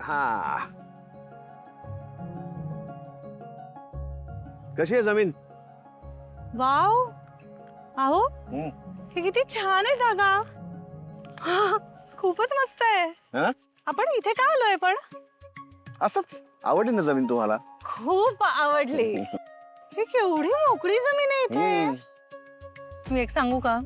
हा कशी आहे जमीन? वाव, अहो ही किती छान आहे जागा. खूपच मस्त आहे. हा? आपण इथे का आलोय पण? असंच आवडली ना जमीन तुम्हाला? खूप आवडली. ही केवढी मोकळी जमीन आहे इथे. मी एक सांगू का,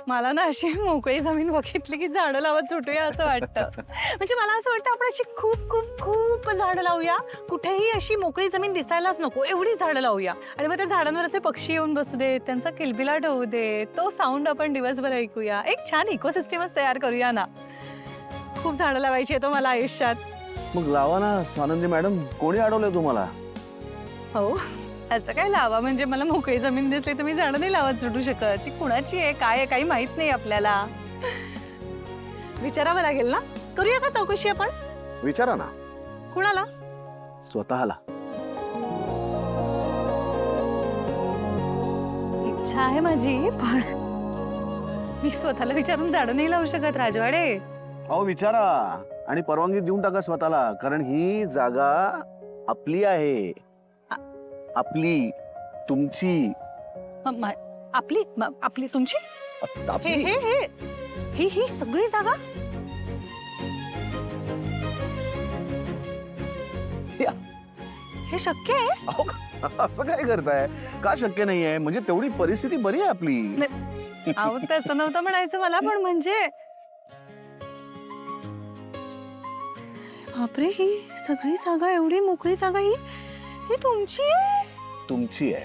मला ना अशी मोकळी जमीन बघितली की झाडं लावत सुटूया असं वाटतं. म्हणजे मला असं वाटतं आपण अशी खूप खूप खूप झाडं लावूया. कुठेही अशी मोकळी जमीन दिसायलाच नको एवढी झाडं लावूया. आणि मग त्या झाडांवर असे पक्षी येऊन बसू देत, त्यांचा किलबिलाट होऊ दे, तो साऊंड आपण दिवसभर ऐकूया. एक छान इकोसिस्टमच तयार करूया ना. खूप झाडं लावायची आहे मला आयुष्यात. मग लावा ना स्वानंदी मॅडम, कोणी अडवलंय तुम्हाला? हो, असं काय लावा म्हणजे मला मोकळी जमीन दिसली तर मी झाडं नाही लावत सुटू शकत. ती कुणाची आहे काय आहे काही माहित नाही आपल्याला. विचारावं लागेल ना. करूया का चौकशी आपण? विचारा ना. कुणाला? स्वतःला. इच्छा आहे माझी, पण मी स्वतःला विचारून झाडं नाही लावू शकत राजवाडे. अहो विचारा आणि परवानगी देऊन टाका स्वतःला, कारण ही जागा आपली आहे. आपली, तुमची. आपली आपली तुमची? हे आपली. हे हे ही ही सगळी जागा? हे शक्य आहे? अहो, असं काय करताय? का शक्य नाहीये? म्हणजे तेवढी परिस्थिती बरी आहे आपली. अहो तसं नव्हतं म्हणायचं मला, पण म्हणजे बापरे, ही सगळी जागा एवढी मोकळी जागा ही तुमची आहे? तुमची आहे.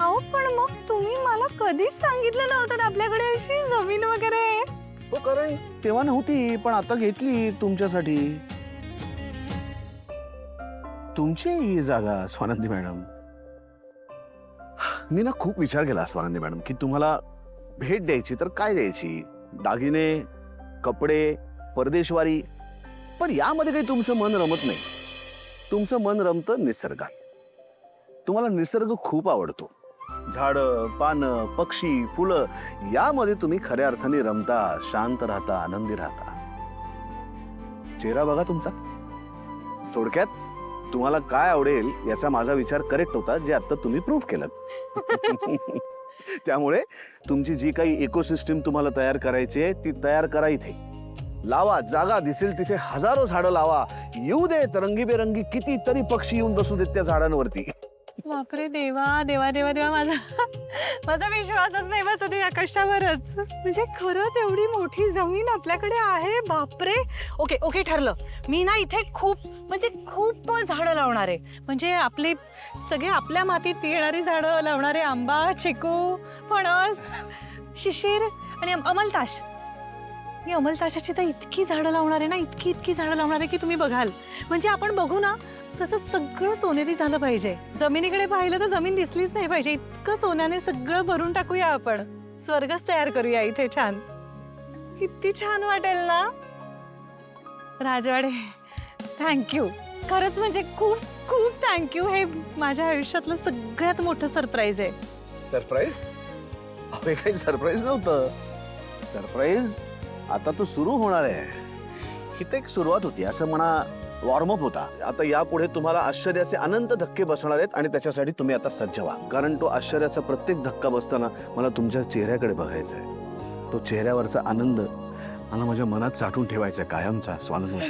अहो पण मग तुम्ही मला कधीच सांगितलं नव्हतं ना आपल्याकडे अशी जमीन वगैरे. हो, कारण तेव्हा नव्हती, पण आता घेतली तुमच्यासाठी. तुमची ही जागा स्वानंदी मॅडम. मी ना खूप विचार केला स्वानंदी मॅडम की तुम्हाला भेट द्यायची तर काय द्यायची, दागिने, कपडे, परदेशवारी. पण यामध्ये काही तुमचं मन रमत नाही. तुमचं मन रमतं निसर्गात. तुम्हाला निसर्ग खूप आवडतो. झाडं, पानं, पक्षी, फुलं यामध्ये तुम्ही खऱ्या अर्थाने रमता, शांत राहता, आनंदी राहता. चेहरा बघा तुमचा. थोडक्यात तुम्हाला काय आवडेल याचा माझा विचार करेक्ट होता, जे आता तुम्ही प्रूव्ह केलं. त्यामुळे तुमची जी काही इकोसिस्टम तुम्हाला तयार करायची आहे ती तयार करा. इथे लावा, जागा दिसेल तिथे हजारो झाडं लावा. येऊ देत रंगीबेरंगी कितीतरी पक्षी येऊन बसू देत त्या झाडांवरती. बापरे देवा देवा देवा देवा, माझा विश्वासच नाही बसत या कशावरच. म्हणजे खरंच एवढी मोठी जमीन आपल्याकडे आहे. बापरे. ओके ओके, ठरलं. मी ना इथे खूप म्हणजे खूप झाडं लावणार आहे. म्हणजे आपले सगळे आपल्या मातीत येणारी झाडं लावणारे. आंबा, चिकू, फणस, शिशीर आणि अमलताश. मी अमलताशाची तर इतकी झाडं लावणार आहे ना, इतकी इतकी झाडं लावणार आहे की तुम्ही बघाल. म्हणजे आपण बघू ना तसं सगळं सोनेरी झालं पाहिजे. जमिनीकडे पाहिलं तर जमीन दिसलीच नाही पाहिजे. इतकं सोन्याने सगळं भरून टाकूया आपण. स्वर्गच तयार करूया इथे छान. किती छान वाटेल ना राजवाडे. थँक्यू, खरंच म्हणजे खूप खूप थँक्यू. हे माझ्या आयुष्यातलं सगळ्यात मोठं सरप्राईज आहे. सरप्राईज? अरे काही सरप्राईज नव्हतं. सरप्राईज आता तो सुरू होणार आहे. ही तर एक सुरुवात होती, असं म्हणा, वॉर्मअप होता. आता यापुढे तुम्हाला आश्चर्याचे अनंत धक्के बसणार आहेत आणि त्याच्यासाठी तुम्ही आता सज्ज व्हा. कारण तो आश्चर्याचा प्रत्येक धक्का बसताना मला तुमच्या चेहऱ्याकडे बघायचा आहे. तो चेहऱ्यावरचा आनंद मला माझ्या मनात साठवून ठेवायचा आहे कायमचा. स्वानंद